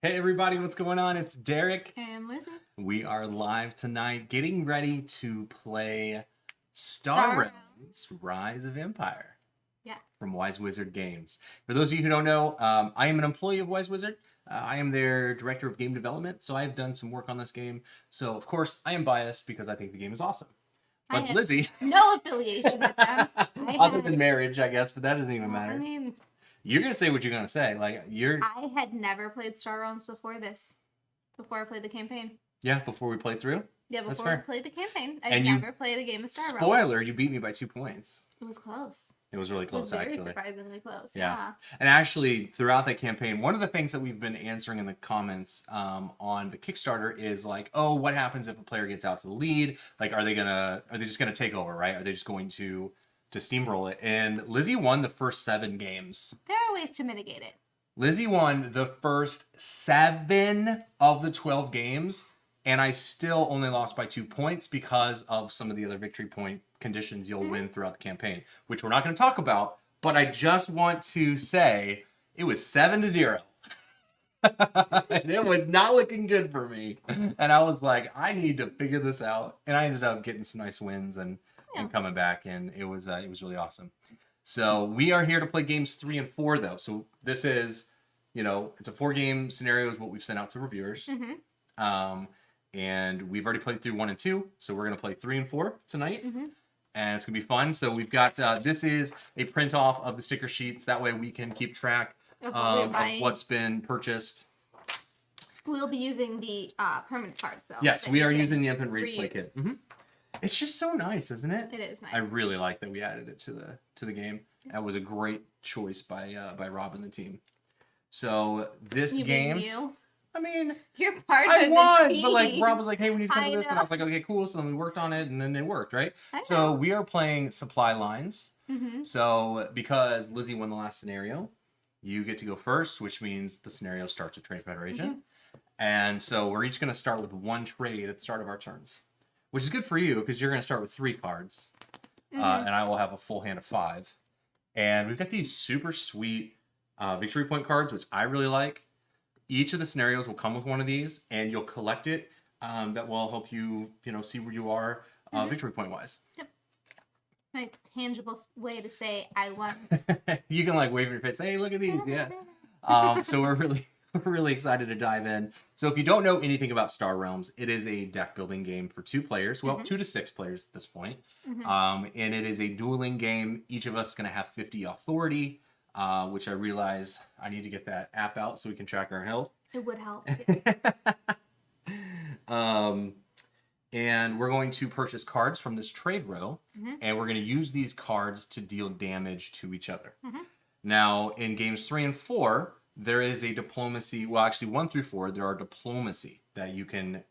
Hey everybody, what's going on? It's Derek. And Lizzie. We are live tonight getting ready to play Star Realms Rise of Empire. Yeah. From Wise Wizard Games. For those of you who don't know, I am an employee of Wise Wizard. I am their director of game development, so I've done some work on this game. So of course I am biased because I think the game is awesome. But Lizzie, no affiliation with them. Other than marriage, I guess, but that doesn't even matter. I mean, you're gonna say what you're gonna say. I had never played Star Realms before I played the campaign. Yeah, before we played through. Yeah, before we played the campaign. I And never played a game of Star Realms. Spoiler, you beat me by 2 points. It was close. It was really close, very actually. Surprisingly close. Yeah. And actually, throughout the campaign, one of the things that we've been answering in the comments on the Kickstarter is like, oh, what happens if a player gets out to the lead? Like, are they just gonna take over, right? Are they just going to steamroll it? And Lizzie won the first 7 games. There are ways to mitigate it. Lizzie won the first 7 of the 12 games, and I still only lost by 2 points because of some of the other victory point conditions you'll win throughout the campaign, which we're not going to talk about, but I just want to say it was 7-0. And it was not looking good for me. And I was like, I need to figure this out. And I ended up getting some nice wins and coming back, and it was really awesome. So we are here to play games 3 and 4, though. So this is, it's a 4-game scenario is what we've sent out to reviewers. And we've already played through 1 and 2, so we're going to play 3 and 4 tonight. And it's going to be fun. So we've got, this is a print off of the sticker sheets. That way we can keep track of what's been purchased. We'll be using the permanent cards, though. Yes, we are using the Imp and Read play kit. It's just so nice, isn't it? It is nice. I really like that we added it to the game. That was a great choice by Rob and the team. So this game, I mean, you're part of the team. But But like Rob was like, "Hey, we need to come to this," and I was like, "Okay, cool." So then we worked on it, and then it worked, right? So we are playing supply lines. So because Lizzie won the last scenario, you get to go first, which means the scenario starts with Trade Federation. And so we're each going to start with 1 trade at the start of our turns, which is good for you because you're going to start with 3 cards, and I will have a full hand of 5. And we've got these super sweet victory point cards, which I really like. Each of the scenarios will come with one of these, and you'll collect it. That will help you, see where you are victory point wise. Yep. Nice tangible way to say I won. You can wave your face, hey, look at these, yeah. So we're really excited to dive in. So if you don't know anything about Star Realms, it is a deck building game for 2 players. Well, 2 to 6 players at this point. And it is a dueling game. Each of us is going to have 50 authority, which I realize I need to get that app out so we can track our health. It would help. And we're going to purchase cards from this trade row, and we're going to use these cards to deal damage to each other. Now, in games 3 and 4, there is a diplomacy. Well, actually, 1 through 4, there are diplomacy that you can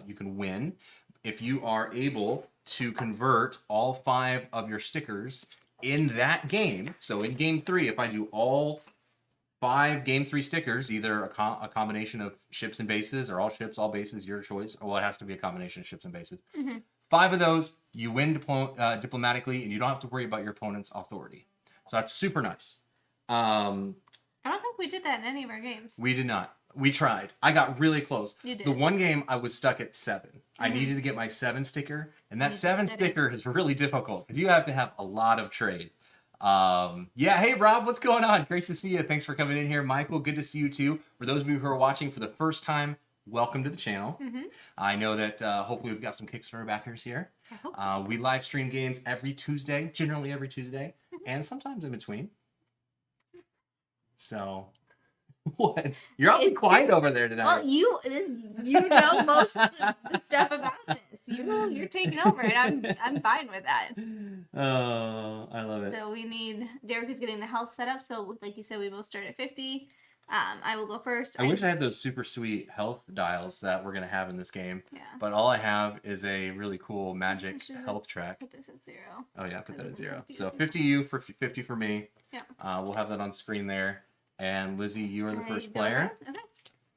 win if you are able to convert all 5 of your stickers in that game. So in game 3, if I do all 5 game 3 stickers, either a combination of ships and bases, or all ships, all bases, your choice. Well, it has to be a combination of ships and bases. 5 of those, you win diplomatically, and you don't have to worry about your opponent's authority. So that's super nice. I don't think we did that in any of our games. We did not. We tried. I got really close. You did. The one game, I was stuck at 7. I needed to get my 7 sticker, and that 7 sticker is really difficult because you have to have a lot of trade. Yeah, hey Rob, what's going on? Great to see you. Thanks for coming in here. Michael, good to see you too. For those of you who are watching for the first time, welcome to the channel. I know that hopefully we've got some Kickstarter backers here. I hope so. We live stream games every Tuesday, generally every Tuesday, and sometimes in between. So, what? You're awfully quiet over there tonight. Well, you know most of the stuff about this. You're taking over, and I'm fine with that. Oh, I love it. So Derek is getting the health set up. So like you said, we both start at 50. I will go first. I wish I had those super sweet health dials that we're gonna have in this game. Yeah. But all I have is a really cool magic health track. Put this at 0. Oh yeah, put that at 0. So 50 you for 50 for me. Yeah. We'll have that on screen there. And Lizzie, you are the first player. Okay.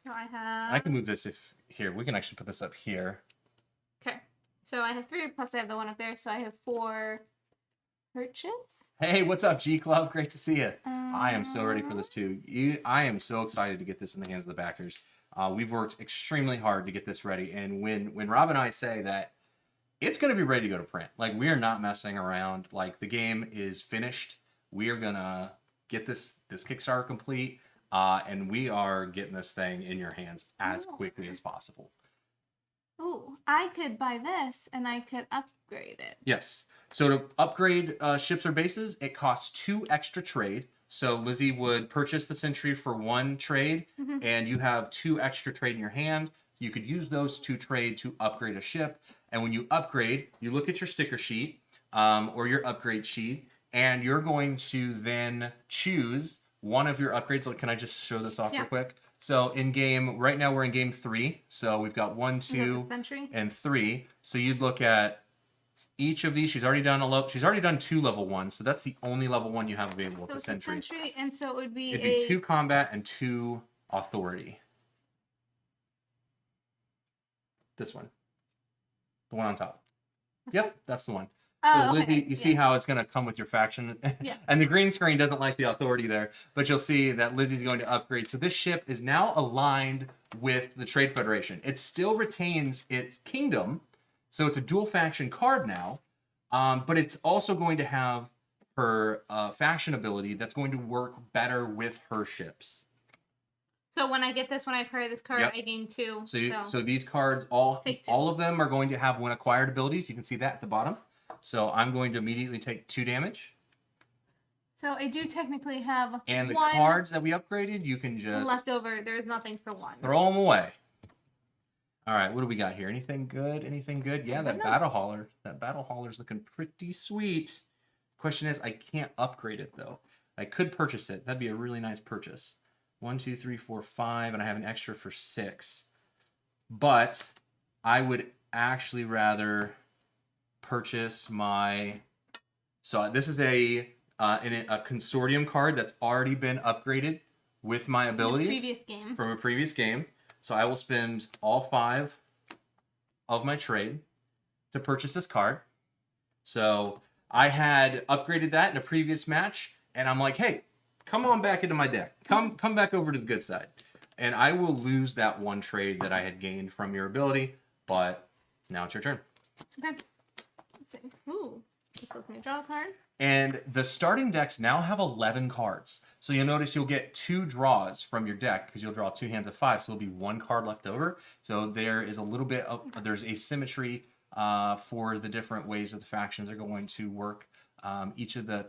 So I have. I can move this here. We can actually put this up here. Okay. So I have 3 plus I have the 1 up there. So I have 4 purchase. Hey, what's up, G Club? Great to see you. I am so ready for this too. I am so excited to get this in the hands of the backers. We've worked extremely hard to get this ready, and when Rob and I say that it's going to be ready to go to print, like we are not messing around. Like the game is finished. We are gonna get this Kickstarter complete, and we are getting this thing in your hands as quickly as possible. Ooh, I could buy this and I could upgrade it. Yes. So to upgrade ships or bases, it costs 2 extra trade. So Lizzie would purchase the Century for 1 trade, and you have 2 extra trade in your hand. You could use those 2 trade to upgrade a ship. And when you upgrade, you look at your sticker sheet or your upgrade sheet, and you're going to then choose one of your upgrades. Like, can I just show this off real quick? So in game, right now we're in game 3. So we've got 1, 2, and 3. So you'd look at each of these. She's already done 2 level 1. So that's the only level 1 you have available with the Century. And so it'd be 2 combat and 2 authority. This one. The one on top. Yep, that's the one. So Lizzie, you see how it's going to come with your faction? Yeah. And the green screen doesn't like the authority there, but you'll see that Lizzie's going to upgrade. So this ship is now aligned with the Trade Federation. It still retains its kingdom, so it's a dual faction card now, but it's also going to have her faction ability that's going to work better with her ships. So when I get this, when I acquire this card, I gain 2. So these cards, all of them are going to have when acquired abilities. You can see that at the bottom. So I'm going to immediately take 2 damage. So I do technically have and the 1 cards that we upgraded, you can just left over. There's nothing for 1. Throw them away. All right, what do we got here? Anything good? Anything good? Yeah, that battle hauler. That battle hauler's looking pretty sweet. Question is, I can't upgrade it though. I could purchase it. That'd be a really nice purchase. 1, 2, 3, 4, 5, and I have an extra for 6. But I would actually rather purchase my. So this is a Consortium card that's already been upgraded with my abilities from a previous game. So I will spend all 5 of my trade to purchase this card. So I had upgraded that in a previous match, and I'm like, hey, come on back into my deck. Come back over to the good side. And I will lose that 1 trade that I had gained from your ability, but now it's your turn. Okay. Let's see. Ooh. Just lets me draw a card. And the starting decks now have 11 cards. So you'll notice you'll get 2 draws from your deck because you'll draw 2 hands of 5. So there'll be 1 card left over. So there is a little bit of, there's asymmetry for the different ways that the factions are going to work. Each of the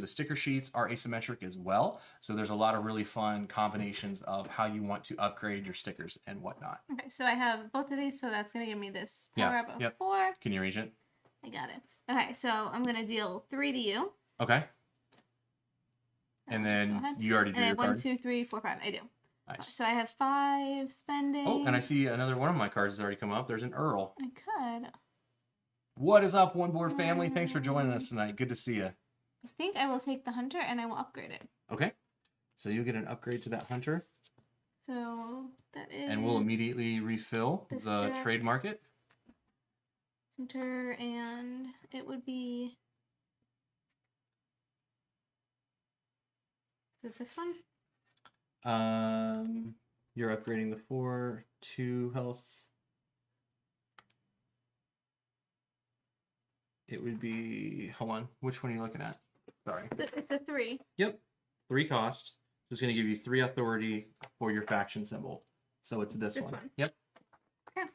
sticker sheets are asymmetric as well. So there's a lot of really fun combinations of how you want to upgrade your stickers and whatnot. Okay, so I have both of these. So that's going to give me this power up of 4. Can you reach it? I got it. Okay, so I'm going to deal 3 to you. Okay. And then you already drew your card. 1, 2, 3, 4, 5. I do. Nice. So I have 5 spending. Oh, and I see another one of my cards has already come up. There's an Earl. I could. What is up, One Board family? Thanks for joining us tonight. Good to see you. I think I will take the Hunter and I will upgrade it. Okay. So you get an upgrade to that Hunter. So that is. And we'll immediately refill the trade market. Hunter, and it would be. Is it this one? You're upgrading the 4, 2 health. It would be. Hold on. Which one are you looking at? Sorry. It's a 3. Yep. 3 cost. So it's going to give you 3 authority for your faction symbol. So it's this one. Yep. Okay.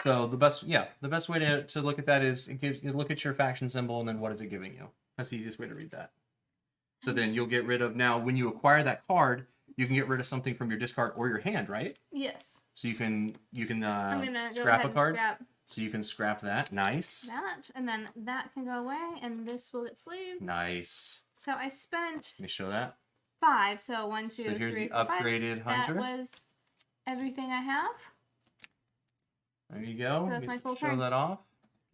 So the best way to look at that is you look at your faction symbol and then what is it giving you? That's the easiest way to read that. So then you'll get rid of, now when you acquire that card, you can get rid of something from your discard or your hand, right? Yes. So you can I'm gonna scrap a card. Scrap so you can scrap that. Nice. that, and then that can go away, and this will get sleeved. Nice. So I spent. Let me show that. 5. So 1, 2, 3, 4, 5. So here's the upgraded Hunter. That was everything I have. There you go. So that's my full show turn. that off.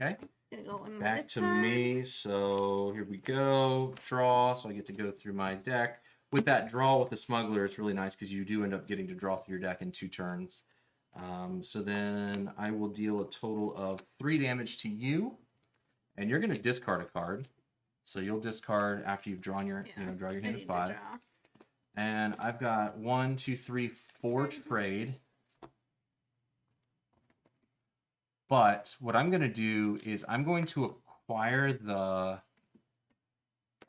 Okay. Gonna go in Back to me. So here we go. Draw. So I get to go through my deck. With that draw with the smuggler, it's really nice because you do end up getting to draw through your deck in 2 turns. So then I will deal a total of 3 damage to you, and you're going to discard a card. So you'll discard after you've drawn your, draw your hand of 5. And I've got 1, 2, 3, 4 trade. But what I'm going to do is I'm going to acquire the...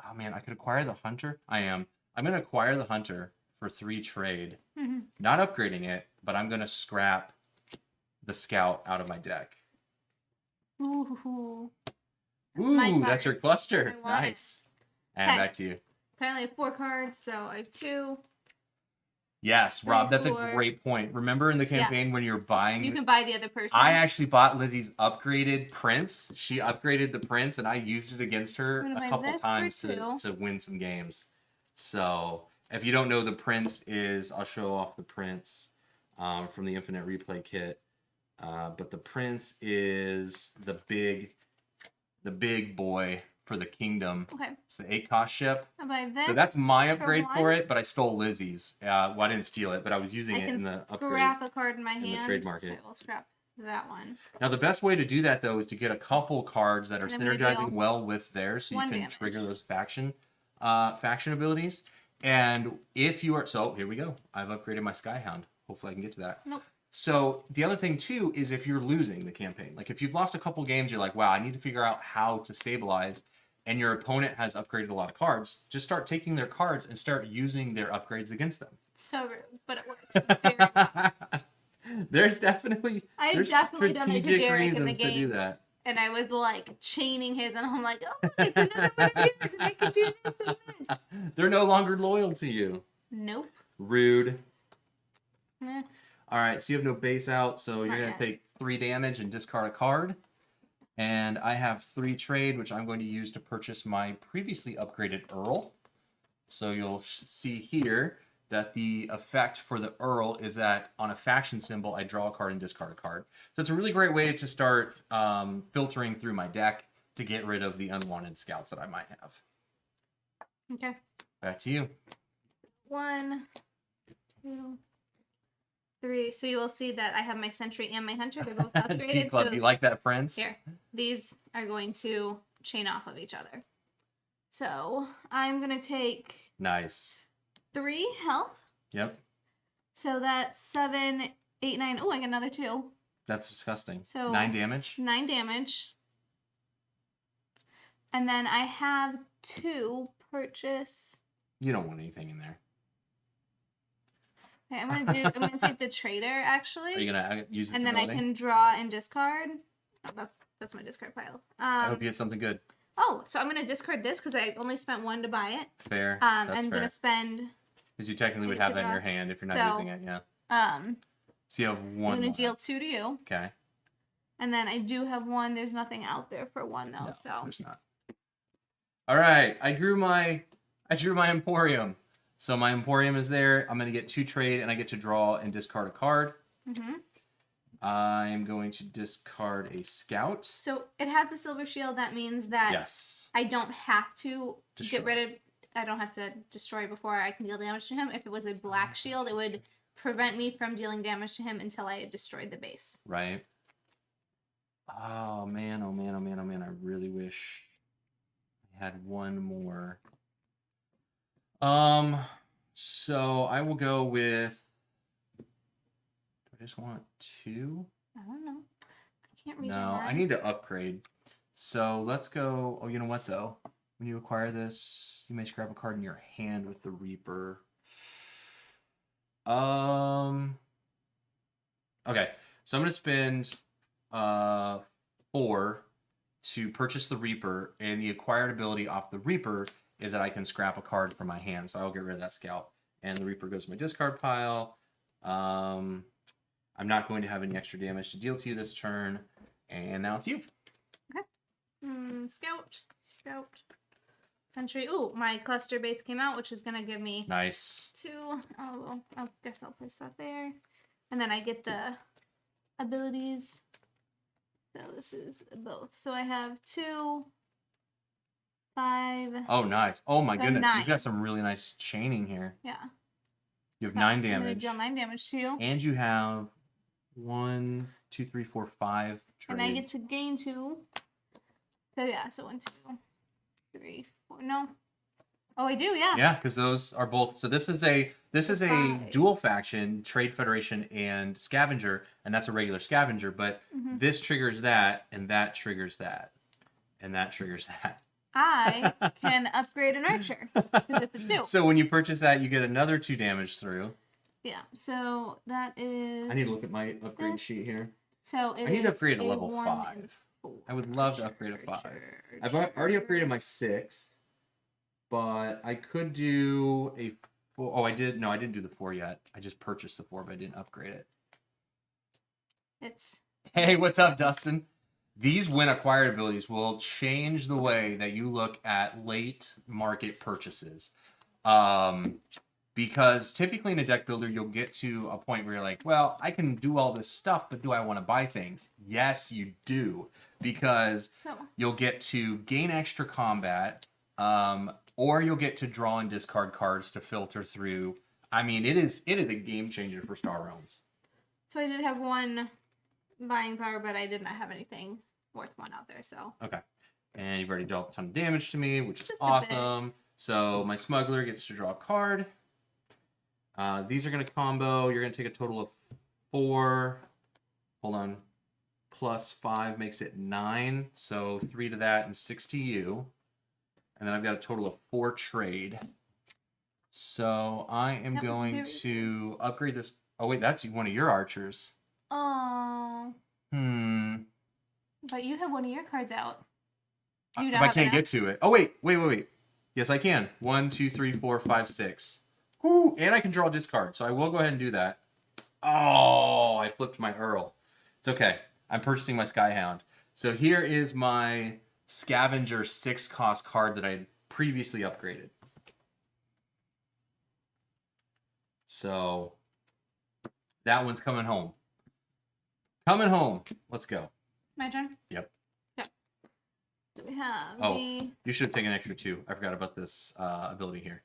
Oh, man, I could acquire the hunter. I am. I'm going to acquire the hunter for 3 trade. Not upgrading it, but I'm going to scrap the scout out of my deck. Ooh. Ooh, that's your cluster. I want Nice. And back to you. So I only have 4 cards, so I have 2. Yes, Rob, 3, that's a 4. great point. Remember in the campaign when you're buying... You can buy the other person. I actually bought Lizzie's upgraded prince. She upgraded the prince, and I used it against her a couple times to win some games. So, if you don't know, the prince is... I'll show off the prince from the Infinite Replay kit. But the prince is the big boy for the kingdom. Okay. It's the 8-cost ship. I'll buy this. So that's my upgrade for it, but I stole Lizzie's. Well, I didn't steal it, but I was using it in the upgrade. I can scrap a card in my hand. In the trade market. So I will scrap that one. Now, the best way to do that, though, is to get a couple cards that are synergizing well with theirs, so you can trigger those faction abilities. And if you are... So, here we go. I've upgraded my Skyhound. Hopefully I can get to that. Nope. So, the other thing, too, is if you're losing the campaign. Like, if you've lost a couple games, you're like, wow, I need to figure out how to stabilize, and your opponent has upgraded a lot of cards, just start taking their cards and start using their upgrades against them. So rude, but it works very well. I've definitely done it to Derek in the game. to do that. And I was like chaining his, and I'm like, oh, it's another one of yours, and I can do this and this. They're no longer loyal to you. Nope. Rude. Eh. All right, so you have no base out, so you're going to take 3 damage and discard a card. And I have 3 trade, which I'm going to use to purchase my previously upgraded Earl. So you'll see here that the effect for the Earl is that on a faction symbol, I draw a card and discard a card. So it's a really great way to start filtering through my deck to get rid of the unwanted scouts that I might have. Okay. Back to you. 1, 2, 3. So you will see that I have my Sentry and my Hunter. They're both upgraded. Club, so you like that, friends? Here. These are going to chain off of each other. So I'm going to take... Nice. 3 health. Yep. So that's 7, 8, 9. Oh, I got another 2. That's disgusting. So 9 damage. 9 damage. And then I have 2 purchase. You don't want anything in there. Okay, I'm gonna take the trader actually. Are you gonna use its and then ability? I can draw and discard. Oh, that's my discard pile. I hope you get something good. Oh, so I'm gonna discard this because I only spent 1 to buy it. Fair. I'm fair. gonna spend. Because you technically would have that in your hand if you're not using it, yeah. So you have 1. I'm gonna deal 2 to you. Okay. And then I do have 1. There's nothing out there for 1 though, No, so. there's not. All right, I drew my Emporium. So my Emporium is there. I'm gonna get 2 trade, and I get to draw and discard a card. Mm-hmm. I am going to discard a scout. So it has the silver shield. That means that Yes. I don't have to Destroy. get rid of. I don't have to destroy before I can deal damage to him. If it was a black shield, it would prevent me from dealing damage to him until I had destroyed the base. Right. Oh man, oh man, oh man, oh man. I really wish I had 1 more. So I will go with... Do I just want 2? I don't know. I can't read No, that. I need to upgrade. So let's go... Oh, you know what, though? When you acquire this, you may scrap a card in your hand with the Reaper. Okay, so I'm going to spend 4 to purchase the Reaper, and the acquired ability off the Reaper is that I can scrap a card from my hand, so I'll get rid of that scout. And the Reaper goes to my discard pile. I'm not going to have any extra damage to deal to you this turn, and now it's you. Okay. Scout. Sentry. Ooh, my cluster base came out, which is going to give me Nice. 2. Oh, well, I guess I'll place that there. And then I get the abilities. So this is both. So I have 2, 5. Oh, nice. Oh my So goodness. 9. You've got some really nice chaining here. Yeah. You have So 9 I'm going to damage. deal 9 damage to you. And you have 1, 2, 3, 4, 5 trade. And I get to gain 2. So yeah, so 1, 2, 3, 4. No. Oh, I do, yeah. Yeah, because those are both. So this is a Five. dual faction, Trade Federation and Scavenger, and that's a regular Scavenger. But this triggers that, and that triggers that, and that triggers that. I can upgrade an archer because it's a 2. So when you purchase that, you get another 2 damage through. Yeah, so that is... I need to look at my upgrade sheet here. So I need to upgrade to a level 1 5. and 4. I would love to upgrade a 5. I've already upgraded my 6, but I could do a 4. Oh, I did. No, I didn't do the 4 yet. I just purchased the 4, but I didn't upgrade it. It's... Hey, what's up, Dustin? These win acquired abilities will change the way that you look at late market purchases. Because typically in a deck builder, you'll get to a point where you're like, well, I can do all this stuff, but do I want to buy things? Yes, you do. Because you'll get to gain extra combat, or you'll get to draw and discard cards to filter through. I mean, it is a game changer for Star Realms. So I did have 1 buying power, but I did not have anything worth 1 out there, so. Okay. And you've already dealt a ton of damage to me, which is Just awesome. So my smuggler gets to draw a card. These are going to combo. You're going to take a total of 4. Hold on. Plus 5 makes it 9. So 3 to that and 6 to you. And then I've got a total of 4 trade. So I am going to upgrade this. Oh, wait, that's one of your archers. Oh. But you have one of your cards out. If I can't get to it. Oh, wait. Yes, I can. 1, 2, 3, 4, 5, 6. Woo! And I can draw a discard, so I will go ahead and do that. Oh, I flipped my Earl. It's okay. I'm purchasing my Skyhound. So here is my Scavenger 6-cost card that I had previously upgraded. So that one's coming home. Coming home. Let's go. My turn? Yep. Yep. So we have you should have taken an extra 2. I forgot about this ability here.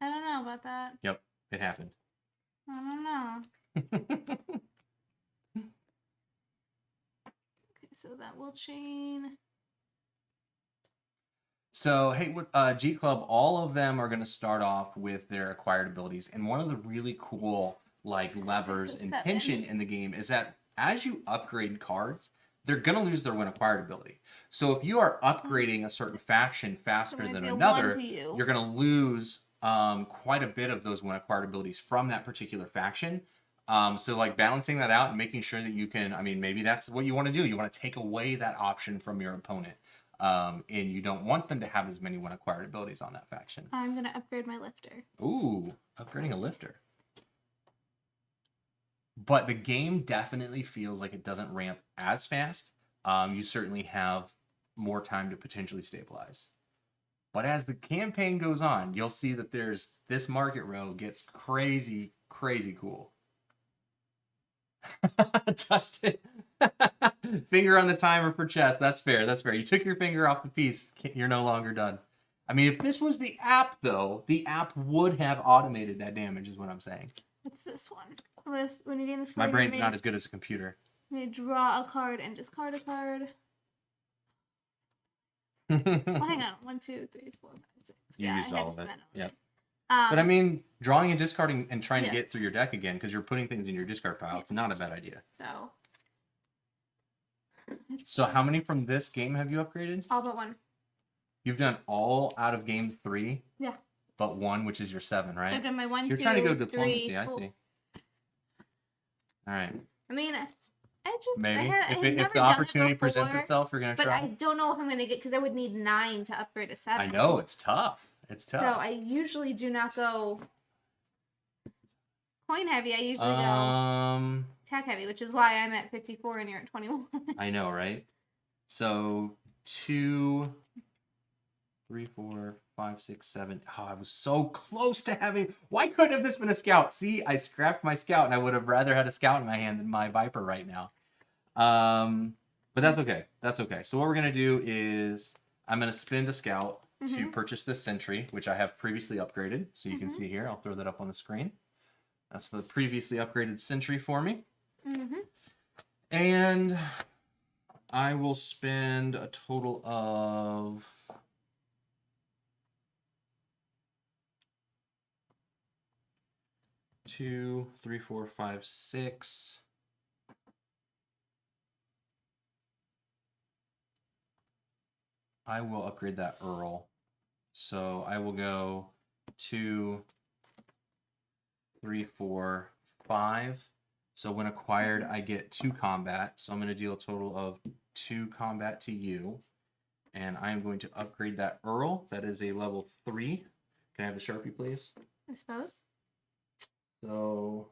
I don't know about that. Yep, it happened. I don't know. Okay, so that will chain. So, hey, G Club, all of them are going to start off with their acquired abilities. And one of the really cool levers and tension in the game is that as you upgrade cards, they're going to lose their win acquired ability. So if you are upgrading a certain faction faster than another, you're going to lose quite a bit of those win acquired abilities from that particular faction. So balancing that out and making sure that you can, I mean, maybe that's what you want to do. You want to take away that option from your opponent. And you don't want them to have as many win acquired abilities on that faction. I'm going to upgrade my lifter. Ooh, upgrading a lifter. But the game definitely feels like it doesn't ramp as fast. You certainly have more time to potentially stabilize. But as the campaign goes on, you'll see that this market row gets crazy, crazy cool. Dustin, finger on the timer for chess. That's fair. That's fair. You took your finger off the piece. You're no longer done. I mean, if this was the app, though, the app would have automated that damage, is what I'm saying. What's this one? When you gain this card, my brain's not as good as a computer. You may draw a card and discard a card. Well, hang on. 1, 2, 3, 4, 5, 6. You used all of it. Yep. But I mean, drawing and discarding and trying to get through your deck again because you're putting things in your discard pile. It's not a bad idea. So how many from this game have you upgraded? All but 1. You've done all out of game 3? Yeah. But 1, which is your 7, right? So I've done my 1, so you're 2, trying to go diplomacy, 3, I see. All right. I mean, maybe if the opportunity presents itself, you're gonna try. But I don't know if I'm gonna get, because I would need 9 to upgrade a 7. I know, it's tough. It's tough. So I usually do not go coin heavy. I usually go attack heavy, which is why I'm at 54 and you're at 21. I know, right? So 2, 3, 4, 5, 6, 7. Oh, I was so close to having. Why couldn't have this been a scout? See, I scrapped my scout, and I would have rather had a scout in my hand than my viper right now. But that's okay. That's okay. So what we're gonna do is I'm gonna spend a scout to purchase this sentry, which I have previously upgraded. So you can see here. I'll throw that up on the screen. That's the previously upgraded sentry for me. And I will spend a total of 2, 3, 4, 5, 6. I will upgrade that Earl. So I will go 2, 3, 4, 5. So when acquired, I get 2 combat. So I'm going to deal a total of 2 combat to you. And I'm going to upgrade that Earl. That is a level 3. Can I have the Sharpie, please? I suppose. So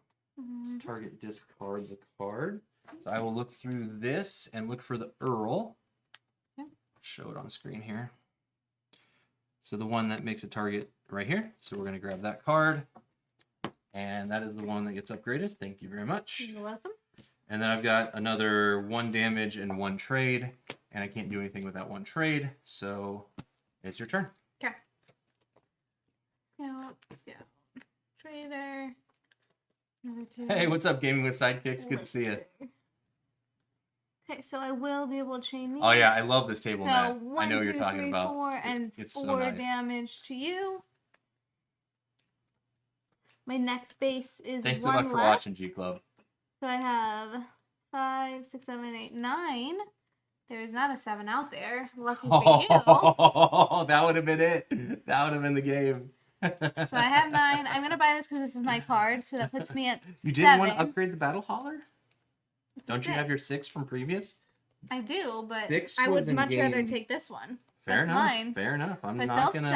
target discards a card. So I will look through this and look for the Earl. Yeah. Show it on screen here. So the one that makes a target right here. So we're going to grab that card. And that is the one that gets upgraded. Thank you very much. You're welcome. And then I've got another 1 damage and 1 trade. And I can't do anything with that 1 trade. So it's your turn. Okay. Scout. Trader. Another 2. Hey, what's up, Gaming with Sidekicks? Good to see you. Lister. Okay, so I will be able to chain these. Oh yeah, I love this table So mat. 1, I know what 2, you're talking 3, about. 4, and It's 4 so nice. damage to you. My next base is Thanks so 1 much left. for watching, G Club. So I have 5, 6, 7, 8, 9. There's not a 7 out there. Lucky for you. Oh, that would have been it. That would have been the game. So I have 9. I'm gonna buy this because this is my card, so that puts me at You didn't 7. want to upgrade the Battle Hauler? Don't you have 6. your 6 from previous? I do, but 6 I would was in much rather game. take this one. Fair That's enough. mine. Fair enough. I'm So I still not have gonna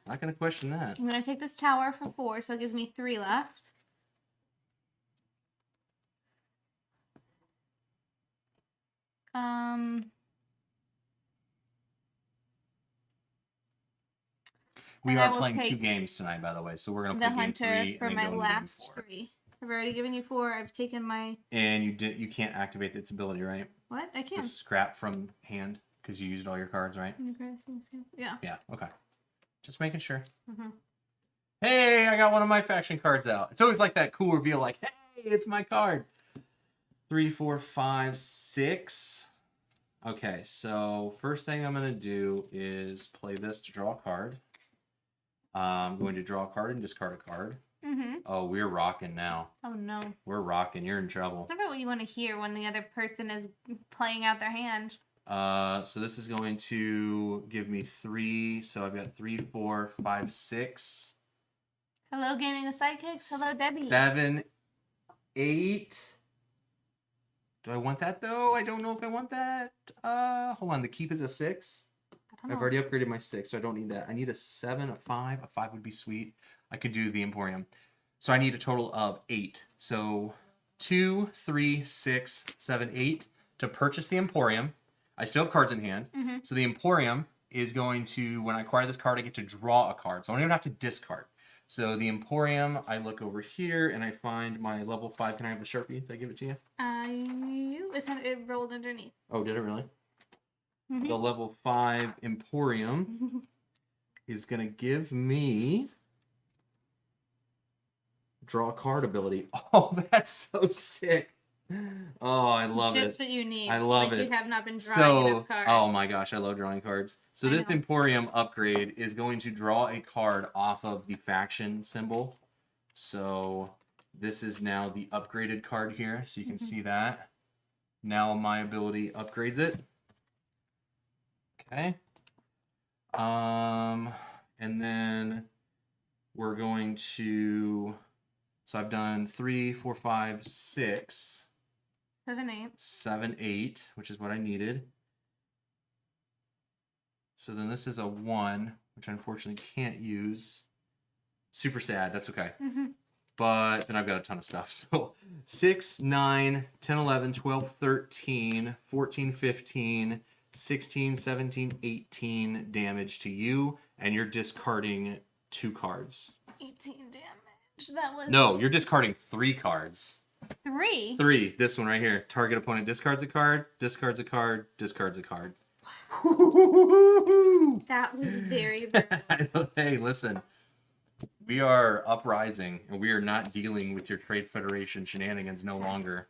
7 left. question that. I'm gonna take this tower for 4, so it gives me 3 left. We And I are will playing 2 take games tonight, by the way, so we're gonna the play game hunter 3 for and then my go into last game 4. 3. I've already given you 4. I've taken my And you can't activate its ability, right? what? I The can. scrap from hand because you used all your cards, right? Yeah. Yeah. Okay. Just making sure. Mhm. Hey, I got one of my faction cards out. It's always like that cool reveal, like, hey, it's my card. 3, 4, 5, 6. Okay, so first thing I'm going to do is play this to draw a card. I'm going to draw a card and discard a card. Oh, we're rocking now. Oh no. We're rocking. You're in trouble. It's never what you want to hear when the other person is playing out their hand. So this is going to give me 3. So I've got 3, 4, 5, 6. Hello, Gaming with Sidekicks. Hello, Debbie. 7, 8. Do I want that though? I don't know if I want that. Hold on. The keep is a 6. I've already upgraded my 6, so I don't need that. I need a 7, a 5. A 5 would be sweet. I could do the Emporium. So I need a total of 8. So 2, 3, 6, 7, 8 to purchase the Emporium. I still have cards in hand. So the Emporium is going to, when I acquire this card, I get to draw a card. So I don't even have to discard. So the Emporium, I look over here and I find my level 5. Can I have the Sharpie? Did I give it to you? It rolled underneath. Oh, did it really? The level 5 Emporium is going to give me draw a card ability. Oh, that's so sick. Oh, I love it. Just what you need. I love it. You have not been drawing enough cards. Oh my gosh, I love drawing cards. So I this know. Emporium upgrade is going to draw a card off of the faction symbol. So this is now the upgraded card here, so you can see that. Now my ability upgrades it. Okay. And then we're going to, so I've done 3, 4, 5, 6. 7, 8. 7, 8, which is what I needed. So then this is a 1, which I unfortunately can't use. Super sad. That's okay. But then I've got a ton of stuff. So 6, 9, 10, 11, 12, 13, 14, 15, 16, 17, 18 damage to you. And you're discarding 2 cards. 18 damage. That was No, you're discarding 3 cards. 3. 3. This one right here. Target opponent discards a card, discards a card, discards a card. That was very brutal. Hey, listen. We are uprising, and we are not dealing with your Trade Federation shenanigans no longer.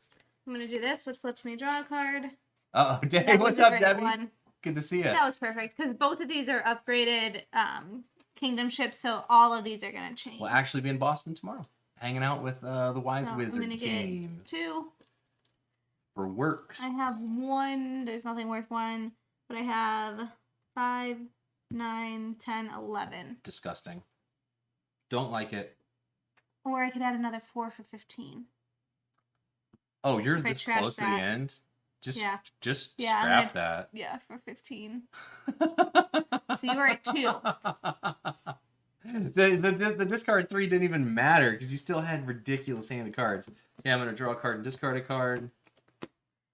I'm going to do this, which lets me draw a card. Uh-oh, Dave, That what's was a up, great Debbie? one. Good to see you. That was perfect, because both of these are upgraded kingdom ships, so all of these are going to change. We'll actually be in Boston tomorrow. hanging out with the wise So wizard I'm gonna team get 2. for works. I have 1. There's nothing worth 1, but I have 5, 9, 10, 11. Disgusting. Don't like it. Or I could add another 4 for 15. Oh, you're If I this scratch close to the that. end? Just Yeah, scrap that. Yeah, for 15. So you were at 2. The discard 3 didn't even matter because you still had ridiculous hand of cards. Yeah, I'm going to draw a card and discard a card.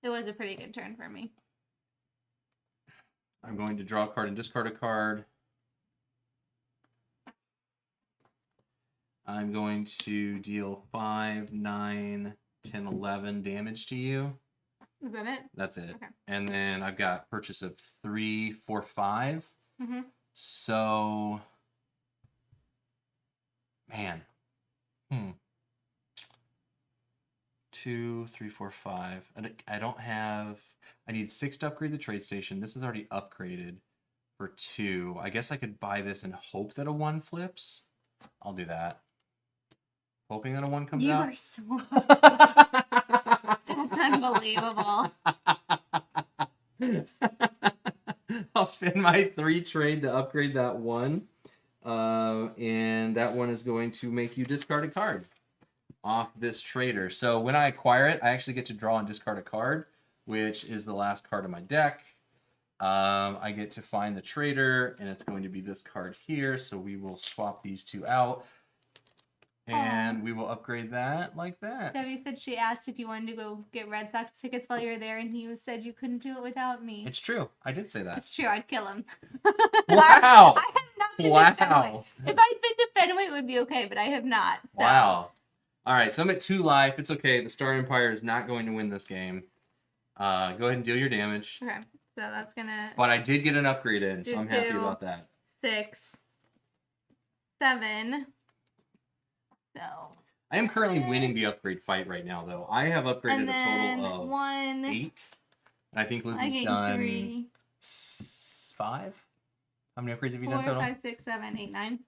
It was a pretty good turn for me. I'm going to draw a card and discard a card. I'm going to deal 5, 9, 10, 11 damage to you. Is that it? That's it. Okay. And then I've got purchase of 3, 4, 5. Mm-hmm. So, man. 2, 3, 4, 5. I don't have... I need 6 to upgrade the trade station. This is already upgraded for 2. I guess I could buy this and hope that a 1 flips. I'll do that. Hoping that a 1 comes You out. are so... That's unbelievable. I'll spend my 3 trade to upgrade that 1. And that 1 is going to make you discard a card off this trader. So when I acquire it, I actually get to draw and discard a card, which is the last card of my deck. I get to find the trader, and it's going to be this card here. So we will swap these 2 out. And we will upgrade that like that. Debbie said she asked if you wanted to go get Red Sox tickets while you were there, and he said you couldn't do it without me. It's true. I did say that. It's true. I'd kill him. Wow. I have not been to Wow. Fenway. If I'd been to Fenway, it would be okay, but I have not. So. Wow. All right, so I'm at 2 life. It's okay. The Star Empire is not going to win this game. Go ahead and deal your damage. Okay, so that's gonna... But I did get an upgrade in, so Do I'm happy 2, about that. 6, 7... So I am currently winning the upgrade fight right now, though. I have upgraded and then a total of 1, 8. And I think I Lizzie's gained done 3, 5? How many upgrades have you 4, done total? 5, 6, 7, 8, 9.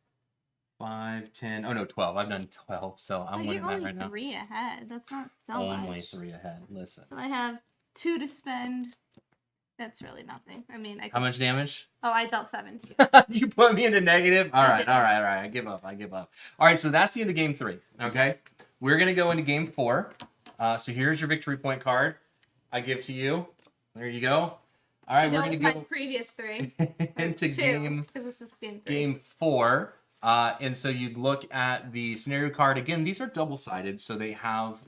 5, 10. Oh, no, 12. I've done 12, so I'm winning You're that only right now. 3 ahead. That's not so Only much. 3 ahead. Listen. So I have 2 to spend. That's really nothing. I mean, How much damage? Oh, I dealt 7 to you. You put me into negative? All right. did. I give up. All right, so that's the end of game 3, okay? We're going to go into game 4. So here's your victory point card. I give to you. There you go. All right, we're going to my go previous 3. into 2, because this is game 3. game 4. And so you'd look at the scenario card. Again, these are double-sided, so they have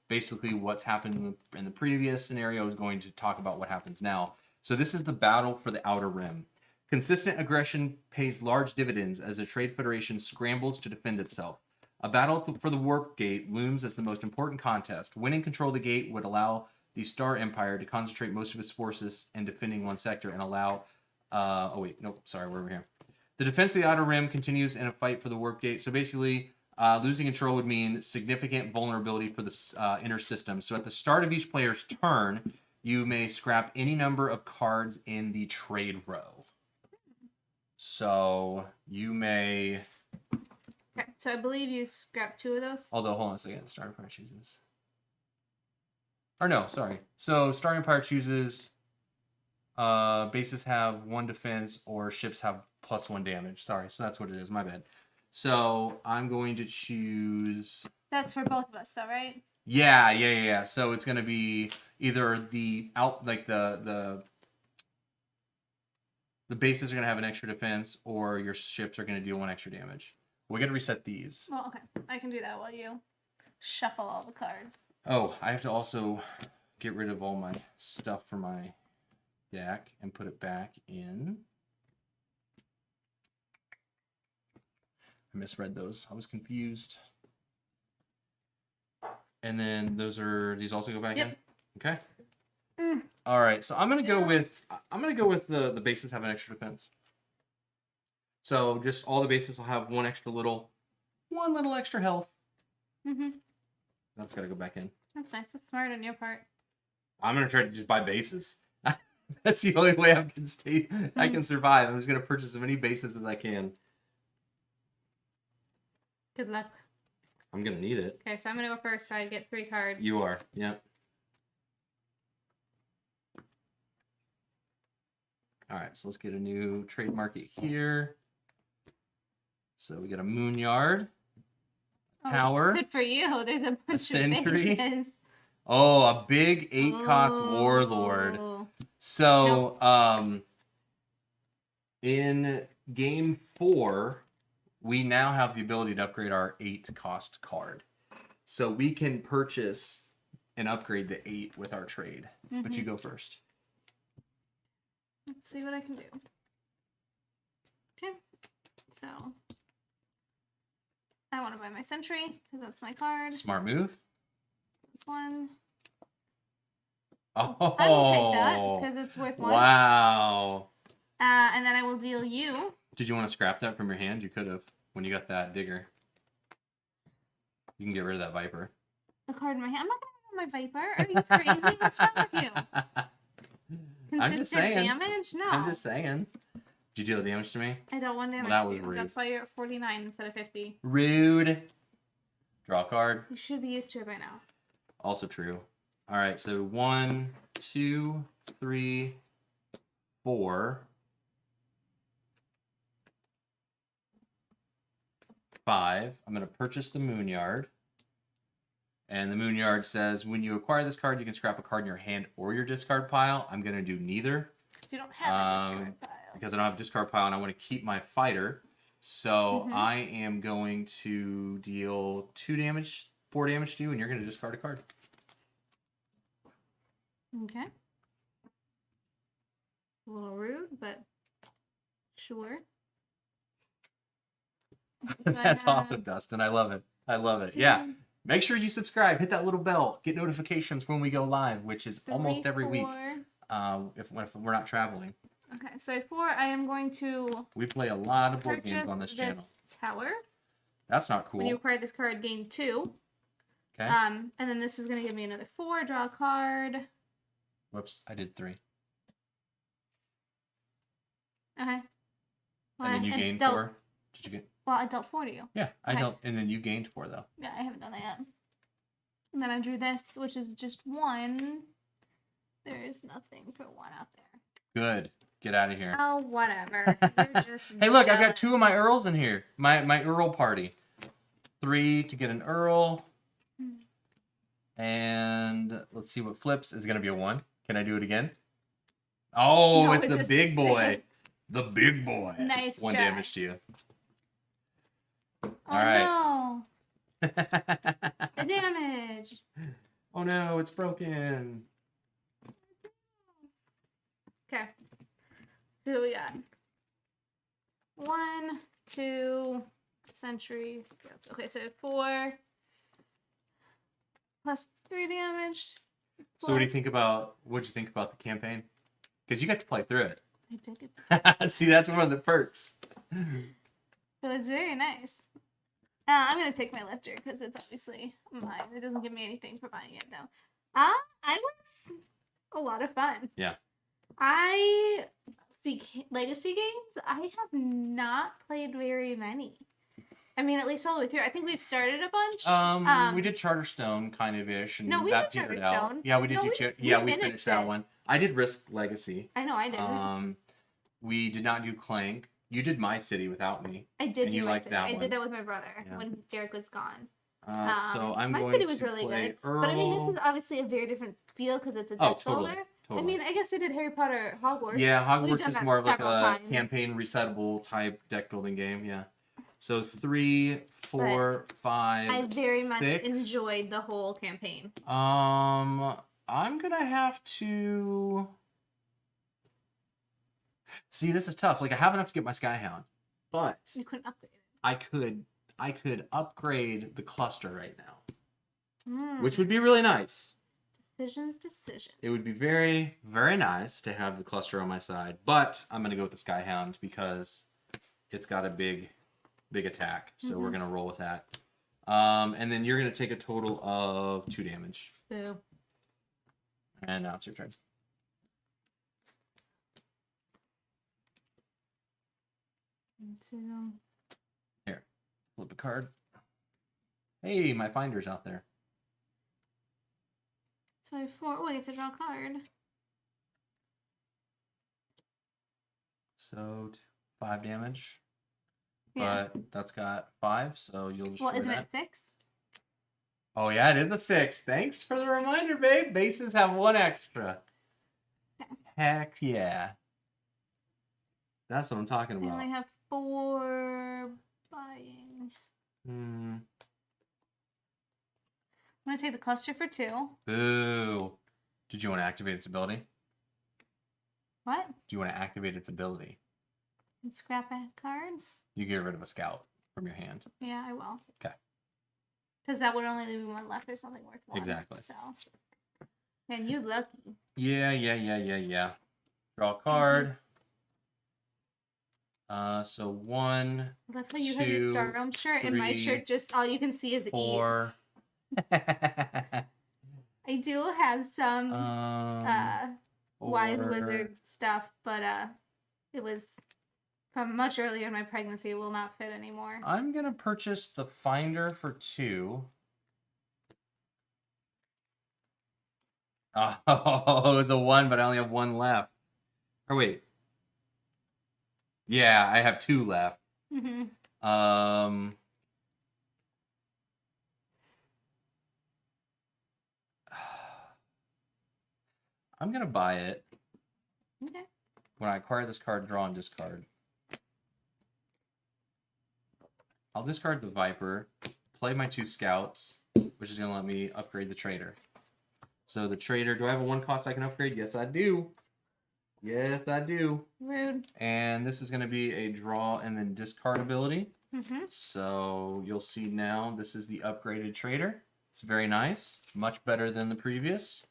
basically what's happened in the previous scenario is going to talk about what happens now. So this is the battle for the Outer Rim. Consistent aggression pays large dividends as the Trade Federation scrambles to defend itself. A battle for the Warp Gate looms as the most important contest. Winning control of the gate would allow the Star Empire to concentrate most of its forces in defending one sector and allow... we're over here. The defense of the Outer Rim continues in a fight for the Warp Gate. So basically... losing control would mean significant vulnerability for the inner system. So at the start of each player's turn, you may scrap any number of cards in the trade row. So you may... Okay, so I believe you scrapped 2 of those. Although, hold on a second. Star Empire chooses... Or no, sorry. So Star Empire chooses... bases have 1 defense or ships have +1 damage. Sorry, so that's what it is. My bad. So I'm going to choose... That's for both of us, though, right? Yeah. So it's going to be either the bases are going to have an extra defense, or your ships are going to deal 1 extra damage. We got to reset these. Well, okay. I can do that while you shuffle all the cards. Oh, I have to also get rid of all my stuff from my deck and put it back in. I misread those. I was confused. And then these also go back in? Okay. All right. So I'm going to go with the bases have an extra defense. So just all the bases will have one little extra health. Mm-hmm. That's got to go back in. That's nice. That's smart on your part. I'm going to try to just buy bases. That's the only way I can survive. I'm just going to purchase as many bases as I can. Good luck. I'm gonna need it. Okay, so I'm gonna go first. So I get 3 cards. You are. Yep. All right, so let's get a new trade market here. So we got a Moon Yard, Tower, Good for you. There's a bunch Sentry. of bases. Oh, a big 8-cost Warlord. So, in game 4, we now have the ability to upgrade our 8-cost card. So we can purchase and upgrade the 8 with our trade. But you go first. Let's see what I can do. Okay, so I want to buy my Sentry because that's my card. Smart move. That's 1. Oh, I will take that because it's worth 1. Wow. And then I will deal you. Did you want to scrap that from your hand? You could have when you got that digger. You can get rid of that Viper. The card in my hand. I'm not going to my Viper. Are you crazy? What's wrong with you? I'm just saying. Damage? No. I'm just saying. Did you deal damage to me? I dealt 1 damage Well, that to was you. rude. That's why you're at 49 instead of 50. Rude. Draw a card. You should be used to it by now. Also true. All right, so 1, 2, 3, 4, 5. I'm going to purchase the Moon Yard. And the Moon Yard says, when you acquire this card, you can scrap a card in your hand or your discard pile. I'm going to do neither. Because you don't have a discard pile. Because I don't have a discard pile and I want to keep my fighter. So I am going to deal 2 damage, 4 damage to you, and you're going to discard a card. Okay. A little rude, but sure. So That's awesome, Dustin. I love it. I love it. Yeah. Make sure you subscribe. Hit that little bell. Get notifications when we go live, which is almost every week. If we're not traveling. Okay, so 4, I am going to. We play a lot of board purchase games on this channel. Tower. That's not cool. When you acquire this card, gain 2. Okay. And then this is going to give me another 4. Draw a card. Whoops, I did 3. Okay. Well, And then you gained 4. Did you get? Well, I dealt 4 to you. Yeah, I dealt, and then you gained 4 though. Yeah, I haven't done that yet. And then I drew this, which is just 1. There is nothing for 1 out there. Good. Get out of here. Oh, whatever. You're just Hey, look, I've got 2 of my Earls in here. My Earl party. 3 to get an Earl. And let's see what flips is going to be a 1. Can I do it again? Oh, No, it's the big boy. 6. The big boy. Nice 1 try. damage to you. Oh, All right. no. The damage. Oh no, it's broken. Okay. So we got 1, 2, Sentry, Scouts. Okay, so 4 plus 3 damage. So what do you think about, what'd you think about the campaign? Because you got to play through it. I did get See, that's one of the perks. It was very nice. I'm going to take my lifter because it's obviously mine. It doesn't give me anything for buying it, though. I was a lot of fun. Yeah. I see legacy games. I have not played very many. I mean, at least all the way through. I think we've started a bunch. We did Charterstone kind of ish, and No, we that did petered out. Charterstone. Yeah, we did No, do. we We finished finished that it. one. I did Risk Legacy. I know I did. We did not do Clank. You did My City without me. I did and do you my liked city. that I one. did that with my brother Yeah. when Derek was gone. So I'm my going city to was really play good. Earl. But I mean, this is obviously a very different feel because it's a deck totally. builder. Totally. I mean, I guess I did Harry Potter Hogwarts. Yeah, We've Hogwarts done is that more of like several a times. campaign resettable type deck building game. Yeah. So 3, 4, 5. I very much 6. enjoyed the whole campaign. I'm gonna have to. See, this is tough. Like, I have enough to get my Skyhound, but You couldn't upgrade it. I could upgrade the cluster right now, Mm. which would be really nice. Decisions. It would be very, very nice to have the cluster on my side, but I'm gonna go with the Skyhound because it's got a big attack, so we're gonna roll with that. And then you're gonna take a total of 2 damage, Boo. and now it's your turn. Two. Here, flip a card. Hey, my finder's out there. So I have 4. Oh, I get to draw a card. So 5 damage. Yes. But that's got 5, so you'll destroy Well, isn't that. it 6? Oh yeah, it is a 6. Thanks for the reminder, babe. Bases have 1 extra. Okay. Heck yeah. That's what I'm talking I about. only have 4 buying. Hmm. I'm gonna take the cluster for 2. Boo. Did you want to activate its ability? What? Do you want to activate its ability? And scrap a card? You get rid of a scout from your hand. Yeah, I will. Okay. Because that would only leave me 1 left or something worth 1. Exactly. So. And you lucky. Yeah. Draw a card. So 1, That's why you have your 2, Star Realm shirt, and my 3, shirt just all you can see is 4. I do have some wise 4. wizard stuff, but it was from much earlier in my pregnancy. It will not fit anymore. I'm gonna purchase the finder for 2. Oh, it was a 1, but I only have 1 left. Or wait. Yeah, I have 2 left. Mm-hmm. I'm gonna buy it. Okay. When I acquire this card, draw and discard. I'll discard the Viper, play my 2 scouts, which is gonna let me upgrade the trader. So the trader, do I have a 1 cost I can upgrade? Yes, I do. Yes, I do. Rude. And this is gonna be a draw and then discard ability. Mm-hmm. So you'll see now this is the upgraded trader. It's very nice, much better than the previous.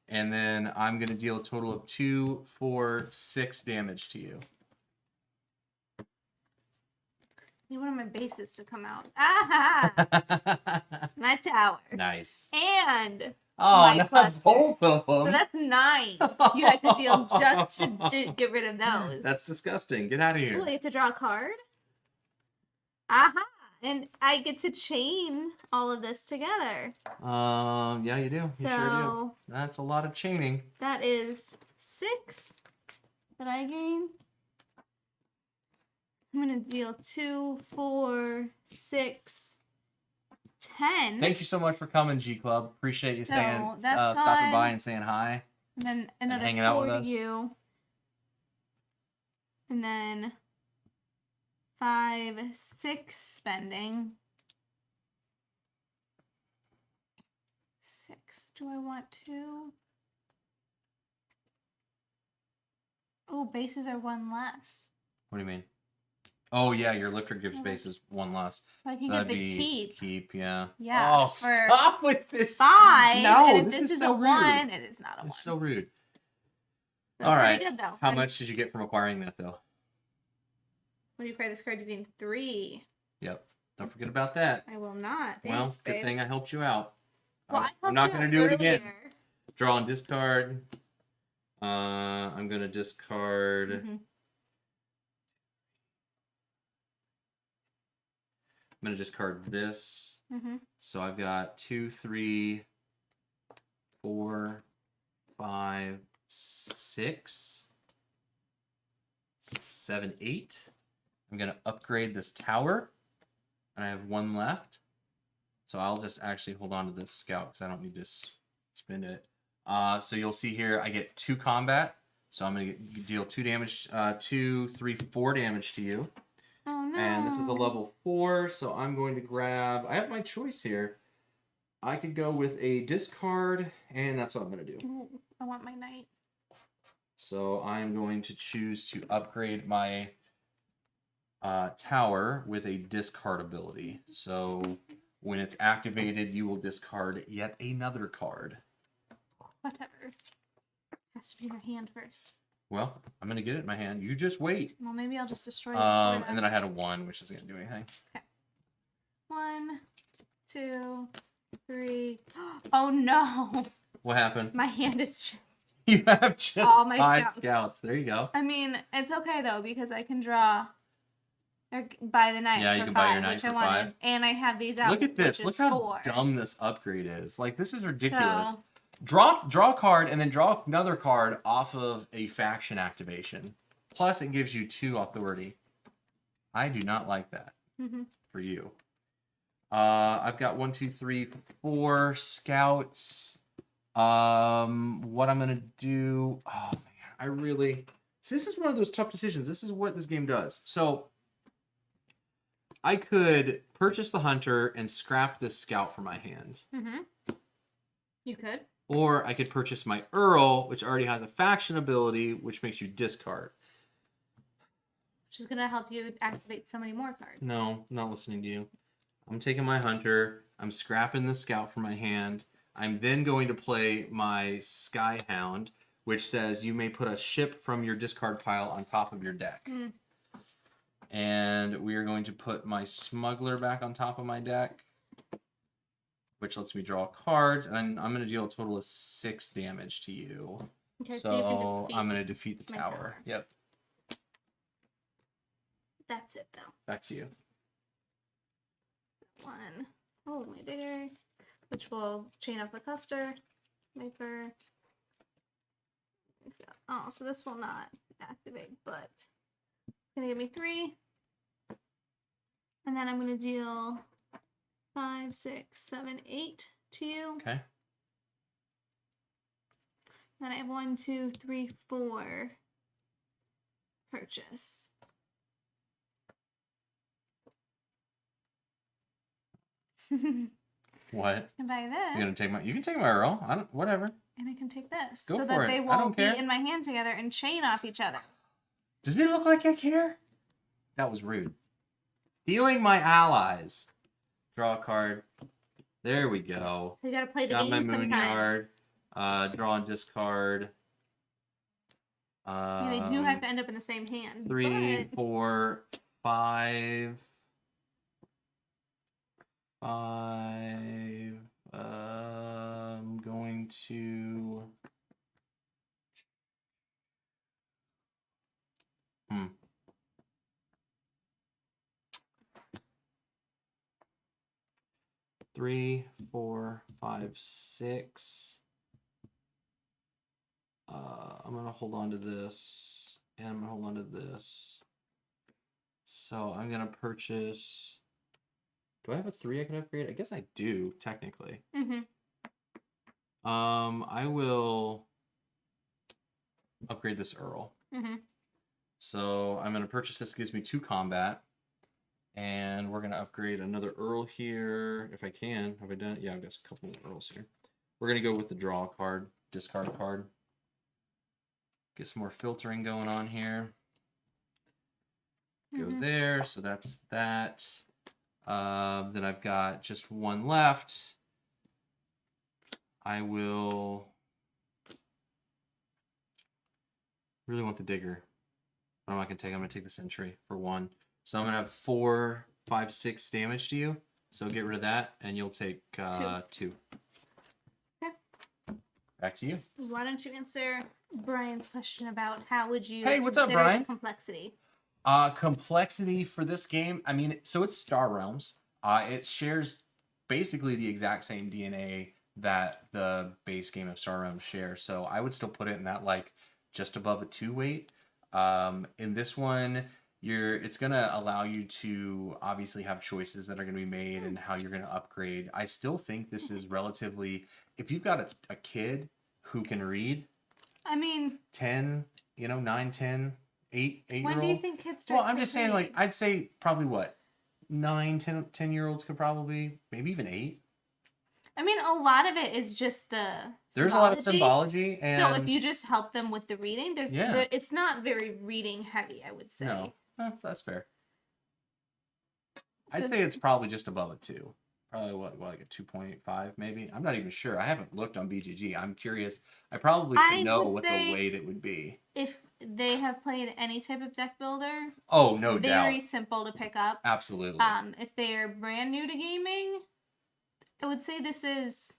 And then I'm going to deal a total of 2, 4, 6 damage to you. I need one of my bases to come out. Ah! My tower. Nice. And Oh, my not cluster. both of them. So that's 9. You have to deal just to get rid of those. That's disgusting. Get out of here. Oh, I get to draw a card. Aha! And I get to chain all of this together. Yeah, you do. You sure do. So That's a lot of chaining. that is 6 that I gain. I'm gonna deal 2, 4, 6, 10. Thank you so much for coming, G Club. Appreciate you So, saying, that's stopping fun. by and saying hi. And then another hanging out 4 with to us. you. And then 5, 6 spending. 6. Do I want 2? Oh, bases are 1 less. What do you mean? Oh, yeah, your lifter gives bases 1 less. So I can So get that'd the be keep. yeah. Yeah, Oh, for stop with this. 5. No, and if this this is is so a rude. 1, it is not a 1. It's so rude. That's All pretty right. good, though. How And much did you get from acquiring that, though? when you play this card, you gain 3. Yep. Don't forget about that. I will not. Well, Thanks, good babe. thing I helped you out. Well, I I'm helped not you going out to do it again. earlier. Draw and discard. I'm going to discard. Mhm. I'm going to discard this. Mhm. So I've got 2, 3, 4, 5, 6, 7, 8. I'm going to upgrade this tower. And I have 1 left. So I'll just actually hold on to this scout because I don't need to spend it. So you'll see here I get 2 combat. So I'm going to deal 2 damage, 2, 3, 4 damage to you. Oh, no. And this is a level 4, so I'm going to grab... I have my choice here. I could go with a discard, and that's what I'm going to do. Ooh, I want my knight. So I'm going to choose to upgrade my tower with a discard ability. So when it's activated, you will discard yet another card. Whatever. Has to be in your hand first. Well, I'm going to get it in my hand. You just wait. Well, maybe I'll just destroy it. And then I had a 1, which isn't going to do anything. Okay. 1, 2, 3. Oh no! What happened? My hand is just... You have just all my 5 scouts. scouts. There you go. I mean, it's okay though because I can draw Or buy the knight. Yeah, you for can five, buy your knight which for I wanted. 5. And I have these out. Look at this. Which Look is how 4. dumb this upgrade is. Like, this is ridiculous. So, Draw a card and then draw another card off of a faction activation. Plus, it gives you 2 authority. I do not like that for you. I've got 1, 2, 3, 4 scouts. What I'm gonna do? Oh man, this is one of those tough decisions. This is what this game does. So I could purchase the hunter and scrap this scout from my hand. You could. Or I could purchase my Earl, which already has a faction ability, which makes you discard. Which is gonna help you activate so many more cards. No, not listening to you. I'm taking my hunter. I'm scrapping the scout from my hand. I'm then going to play my Skyhound, which says you may put a ship from your discard pile on top of your deck. And we are going to put my Smuggler back on top of my deck, which lets me draw cards. And I'm going to deal a total of 6 damage to you. Okay, so you can I'm going to defeat the my tower. tower. Yep. That's it, though. Back to you. 1. Oh, my digger. Which will chain up a cluster. Maker. Oh, so this will not activate, but it's going to give me 3. And then I'm going to deal 5, 6, 7, 8 to you. Okay. Then I have 1, 2, 3, 4. Purchase. What? And buy this. You're gonna take my? You can take my Earl. I don't. Whatever. And I can take this. Go so for that it. they I will don't be care. in my hand together and chain off each other. Does it look like I care? That was rude. Stealing my allies. Draw a card. There we go. So you gotta play the Got my game sometime. Moonyard. Draw and discard. Yeah, they do have to end up in the same hand. 3, but 4, 5. 5. I'm going to. Three, 4, 5, 6. I'm gonna hold on to this, and I'm gonna hold on to this. So I'm gonna purchase. Do I have a 3 I can upgrade? I guess I do, technically. I will upgrade this Earl. So I'm gonna purchase this. Gives me 2 combat, and we're gonna upgrade another Earl here if I can. Have I done it? Yeah, I've got a couple more Earls here. We're gonna go with the draw card, discard a card. Get some more filtering going on here. Go there. So that's that. Then I've got just 1 left. I will really want the digger. I'm not gonna take. I'm gonna take the sentry for 1. So I'm gonna have 4, 5, 6 damage to you. So get rid of that, and you'll take 2. Okay. Back to you. Why don't you answer Brian's question about how would you Hey, what's up, consider the Brian? complexity? Complexity for this game. I mean, so it's Star Realms. It shares basically the exact same DNA that the base game of Star Realms shares. So I would still put it in that like just above a 2 weight. In this one, it's gonna allow you to obviously have choices that are gonna be made and how you're gonna upgrade. I still think this is relatively. If you've got a kid who can read, I mean, 10, 9, 10, 8 when year do you old. think kids start? Well, I'm just saying, like, I'd say probably what 9, 10 year olds could probably, maybe even 8. I mean, a lot of it is just the There's a lot of symbology, and so if you just help them with the reading, Yeah. it's not very reading heavy, I would say. no, that's fair. I'd So- say it's probably just above a 2. Probably what like a 2.5 maybe. I'm not even sure. I haven't looked on BGG. I'm curious. I probably should I know would what say- the weight it would be. If they have played any type of deck builder, Oh, no very doubt. simple to pick up. Absolutely. If they're brand new to gaming, I would say this is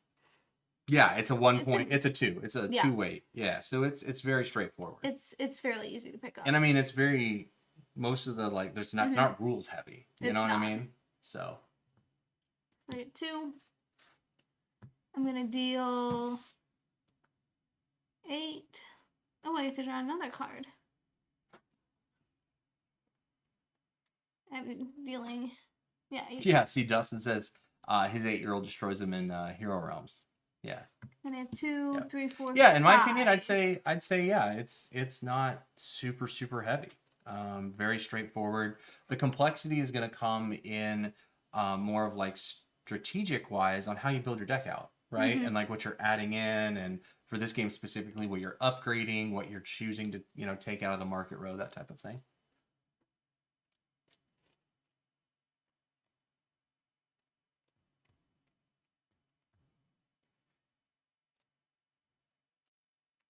Yeah, it's a 1 it's a- point. It's a 2. It's a Yeah. 2 weight. Yeah, so it's very straightforward. it's fairly easy to pick up. And I mean, it's very most of the like, there's not, it's not rules heavy. You It's know what not. I mean? So. I get 2. I'm gonna deal 8. Oh, wait, I have to draw another card. I'm dealing, yeah. 8. Yeah, see, Dustin says his 8-year-old destroys him in Hero Realms. Yeah. And I have 2, 3, 4, Yeah, in my 5. opinion, I'd say yeah, it's not super heavy. Very straightforward. The complexity is going to come in more of like strategic wise on how you build your deck out, right? And like what you're adding in, and for this game specifically, what you're upgrading, what you're choosing to take out of the market row, that type of thing.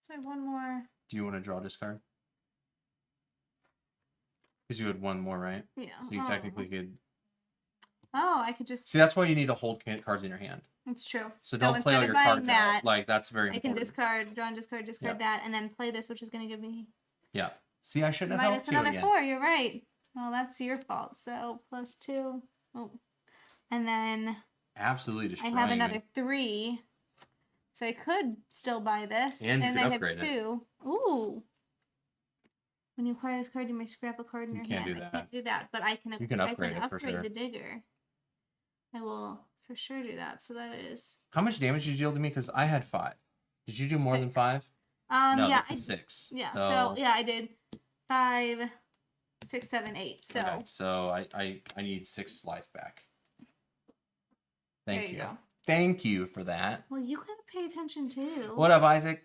So I have 1 more. Do you want to draw this card? Because you had 1 more, right? Yeah. So you technically could. Oh, I could just. See, that's why you need to hold cards in your hand. It's true. So don't play all your cards out. Like, that's very important. I can discard, draw and discard that, and then play this, which is going to give me. Yeah. See, I shouldn't have helped minus you another again. 4. You're right. Well, that's your fault. So +2. Oh. And then Absolutely destroying I have another me. 3. So I could still buy this. And you could I upgrade have 2. Ooh. When you acquire this card, you may scrap a card in your hand. Do that. I can't do that, but I can You can upgrade it for sure. the digger. I will for sure do that. So that is. How much damage did you deal to me? Because I had 5. Did you do more than 5? No, Yeah, that's a 6. Yeah. So yeah, I did 5, 6, 7, 8. So. Okay, so I need 6 life back. Thank there you you. Go. Thank you for that. Well, you gotta pay attention too. What up, Isaac?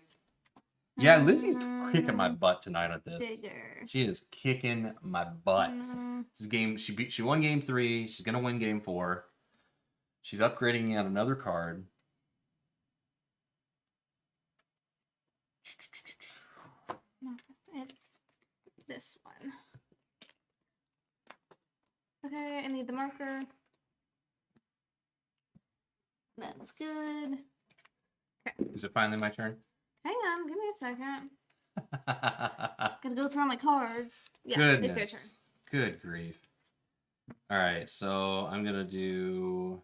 Yeah, Lizzie's kicking my butt tonight at this. Digger. She is kicking my butt. This game, she won game 3. She's gonna win game 4. She's upgrading yet another card. It's this one. Okay, I need the marker. That's good. Okay. Is it finally my turn? Hang on, give me a second. Gotta go through all my cards. Yeah, Goodness. it's your turn. Good grief. Alright, so I'm gonna do.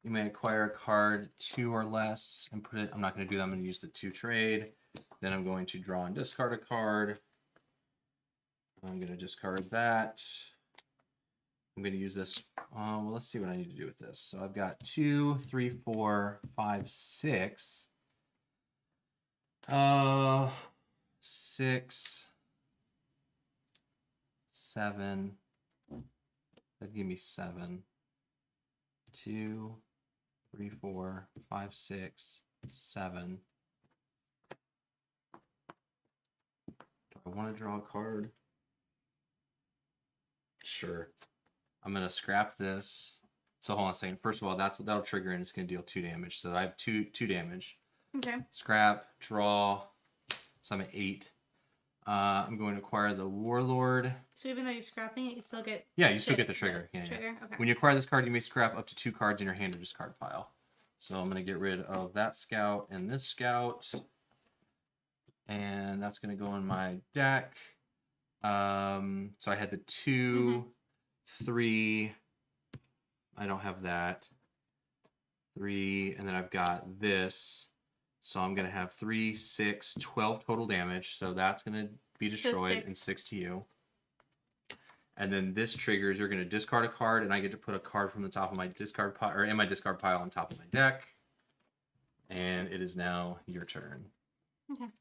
You may acquire a card 2 or less and put it. I'm not gonna do that. I'm gonna use the 2 trade. Then I'm going to draw and discard a card. I'm gonna discard that. I'm going to use this. Well, let's see what I need to do with this. So I've got 2, 3, 4, 5, 6. 6, 7. That'd give me 7. 2, 3, 4, 5, 6, 7. Do I want to draw a card? Sure. I'm going to scrap this. So hold on a second. First of all, that'll trigger and it's going to deal 2 damage. So I have 2 damage. Okay. Scrap, draw. So I'm at 8. I'm going to acquire the Warlord. So even though you're scrapping it, you still get. Yeah, you still get the trigger. Yeah. Trigger. Okay. When you acquire this card, you may scrap up to 2 cards in your hand or discard pile. So I'm going to get rid of that scout and this scout. And that's going to go in my deck. So I had the 2, 3. I don't have that. 3, and then I've got this. So I'm going to have 3, 6, 12 total damage. So that's going to be destroyed and 6 to you. And then this triggers, you're going to discard a card, and I get to put a card from the top of my discard pile, or in my discard pile on top of my deck. And it is now your turn. Okay.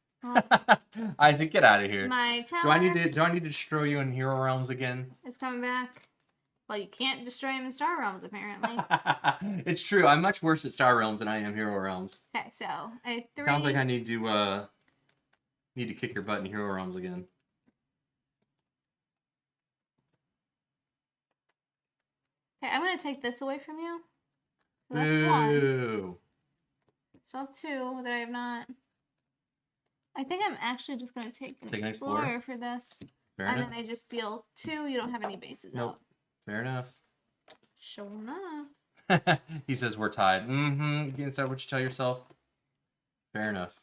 Isaac, get out of here. My tower. Do I need to destroy you in Hero Realms again? It's coming back. Well, you can't destroy him in Star Realms, apparently. It's true. I'm much worse at Star Realms than I am Hero Realms. Okay, so I have 3. Sounds like I need to kick your butt in Hero Realms again. Okay, I'm gonna take this away from you. So that's Ooh. 1. So I have 2 that I have not. I think I'm actually just gonna take an explorer for this. Fair and enough. then I just deal 2. You don't have any bases Nope. out. Fair enough. Sure enough. He says we're tied. Mm-hmm. Is that what you tell yourself? Fair enough.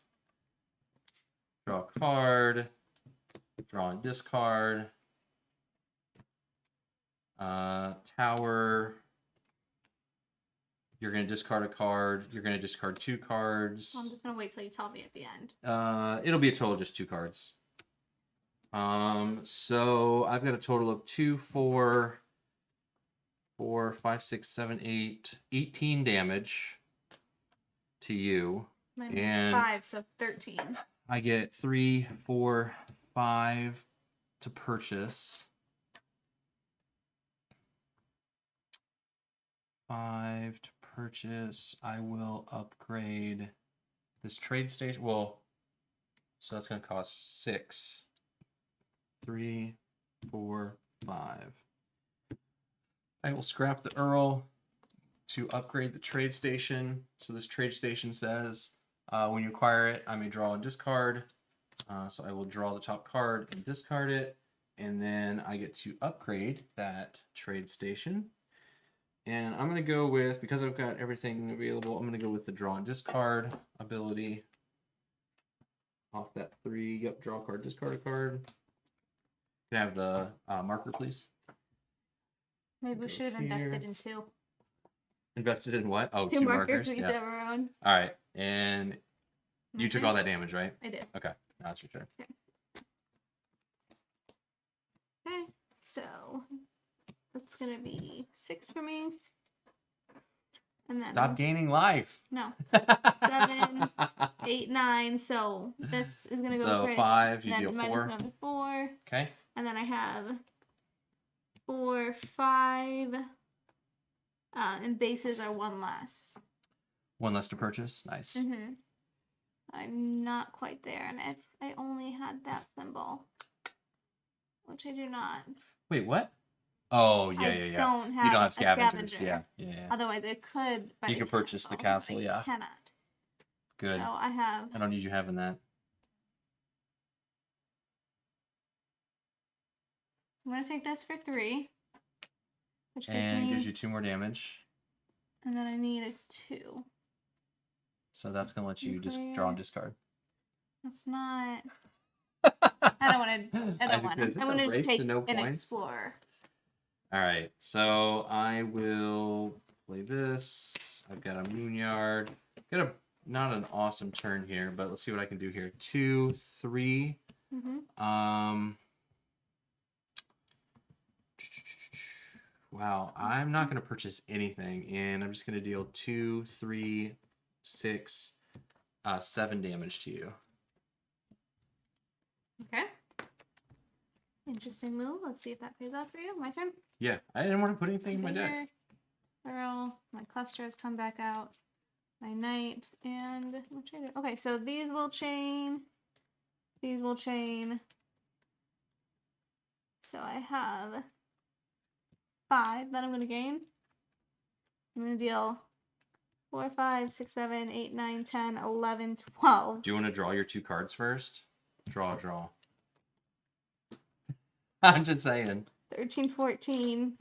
Draw a card. Draw and discard. Tower. You're going to discard a card. You're going to discard 2 cards. I'm just going to wait till you tell me at the end. It'll be a total of just 2 cards. So I've got a total of 2, 4, 5, 6, 7, 8, 18 damage to you. Minus And 5, so 13. I get 3, 4, 5 to purchase. 5 to purchase. I will upgrade this trade station. Well, so that's going to cost 6. 3, 4, 5. I will scrap the Earl to upgrade the trade station. So this trade station says when you acquire it, I may draw and discard. So I will draw the top card and discard it. And then I get to upgrade that trade station. And I'm going to go with, because I've got everything available, I'm going to go with the draw and discard ability. Off that 3, yep, draw a card, discard a card. Can I have the marker, please? Maybe we should have invested in 2. Invested in what? Oh, 2 markers markers. we each have our own. All right, and you took all that damage, right? I did. Okay, now it's your turn. Okay, so that's gonna be 6 for me. And then Stop gaining life. No. 7, 8, 9. So this is gonna go So Chris. 5, you Then deal minus 4. another 4. Okay. And then I have 4, 5. And bases are 1 less. 1 less to purchase. Nice. Mm-hmm. I'm not quite there, and if I only had that symbol, which I do not. Wait, what? Oh, yeah. I don't have you don't have a scavengers. scavenger. Yeah. Otherwise, I could. Buy You the could purchase the castle, but I yeah. cannot. Good. So I have. I don't need you having that. I'm gonna take this for 3, which gives And me. gives you 2 more damage. And then I need a 2. So that's going to let you just draw and discard. That's not. I don't want to. I don't want Is to. this I a want to race take to no an points? explorer. All right, so I will play this. I've got a Moonyard. Got a not an awesome turn here, but let's see what I can do here. 2, 3. Mm-hmm. Wow, I'm not going to purchase anything, and I'm just going to deal 2, 3, 6, 7 damage to you. Okay. Interesting move. Let's see if that pays off for you. My turn. Yeah, I didn't want to put anything in my deck. Here. Earl. My cluster has come back out. My knight and what should I do? Okay, so these will chain. These will chain. So I have 5 that I'm going to gain. I'm going to deal 4, 5, 6, 7, 8, 9, 10, 11, 12. Do you want to draw your 2 cards first? Draw. I'm just saying. 13, 14.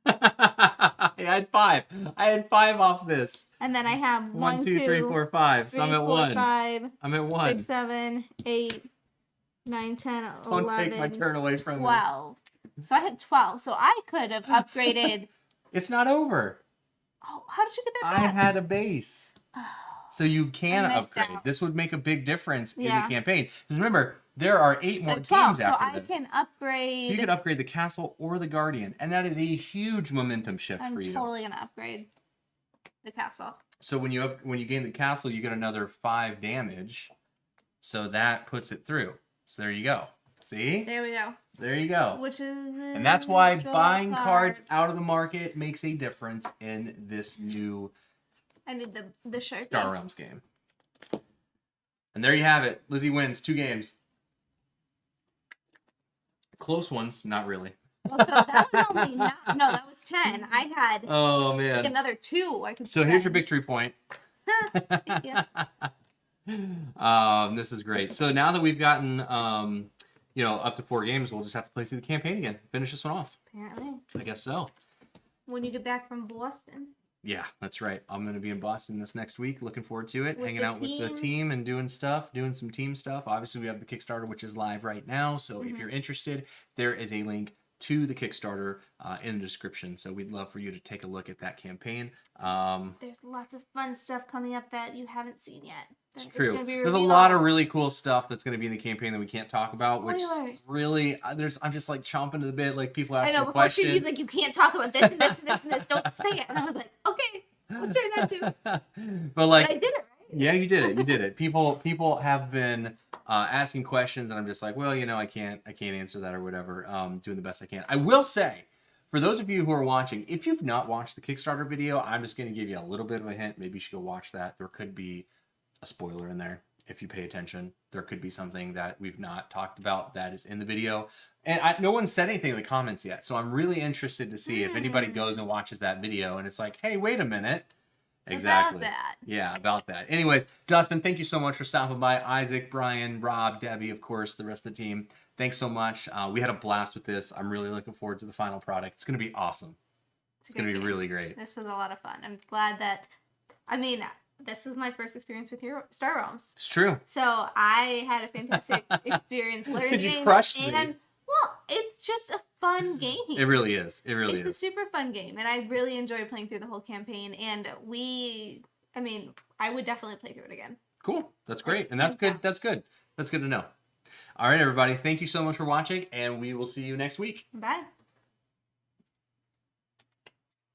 I had 5. I had 5 off this. And then I have 1, 2, 3, 4, 5. So I'm at 1. 5, I'm at 1. 6, 7, 8, 9, 10, 11, Don't take my turn away from 12. So I had 12. So I could have upgraded. It's not over. Oh, how did you get that I back? had a base. So you can I missed upgrade. out. This would make a big difference in Yeah. the campaign. Because remember, there are 8 So more 12. games So after I this. can upgrade. So you could upgrade the castle or the guardian. And that is a huge momentum shift I'm for you. totally going to upgrade the castle. So when you gain the castle, you get another 5 damage. So that puts it through. So there you go. See? There we go. There you go. Which is. And that's why draw buying a cards card. out of the market makes a difference in this new I need the Sharpie. Star Realms game. And there you have it. Lizzie wins 2 games. Close ones, not really. Well, so that was only no, that was 10. I had Oh like man. another 2. I could. So here's your spend. victory point. Yeah. This is great. So now that we've gotten up to 4 games, we'll just have to play through the campaign again. Finish this one off. Apparently. I guess so. When you get back from Boston. Yeah, that's right. I'm going to be in Boston this next week. Looking forward to it. With Hanging the out with the team. team and doing stuff, doing some team stuff. Obviously, we have the Kickstarter, which is live right now. So if you're interested, there is a link to the Kickstarter in the description. So we'd love for you to take a look at that campaign. There's lots of fun stuff coming up that you haven't seen yet. It's It's true. gonna be There's a lot of revealed. really cool stuff that's going to be in the campaign that we can't talk about, Spoilers. which really, I'm just like chomping to the bit. Like people I asking know, before questions. He's like, you can't talk about this and this and this and this. Don't say it. And I was like, okay, I'll try not to. But like, But I did it, right? yeah, you did it. You did it. People have been asking questions, and I'm just like, well, you know, I can't answer that or whatever. Doing the best I can. I will say, for those of you who are watching, if you've not watched the Kickstarter video, I'm just going to give you a little bit of a hint. Maybe you should go watch that. There could be a spoiler in there. If you pay attention, there could be something that we've not talked about that is in the video. And no one said anything in the comments yet. So I'm really interested to see if anybody goes and watches that video and it's like, hey, wait a minute. Exactly. About that. Yeah, about that. Anyways, Dustin, thank you so much for stopping by. Isaac, Brian, Rob, Debbie, of course, the rest of the team. Thanks so much. We had a blast with this. I'm really looking forward to the final product. It's going to be awesome. It's going to be really great. This was a lot of fun. I'm glad that, I mean, this is my first experience with your Star Realms. It's true. So I had a fantastic experience learning the You game. crushed me. And, well, it's just a fun game. It really is. It really It's is. a super fun game, and I really enjoyed playing through the whole campaign. And I would definitely play through it again. Cool. That's great. And that's good. That's good. That's good to know. All right, everybody. Thank you so much for watching, and we will see you next week. Bye.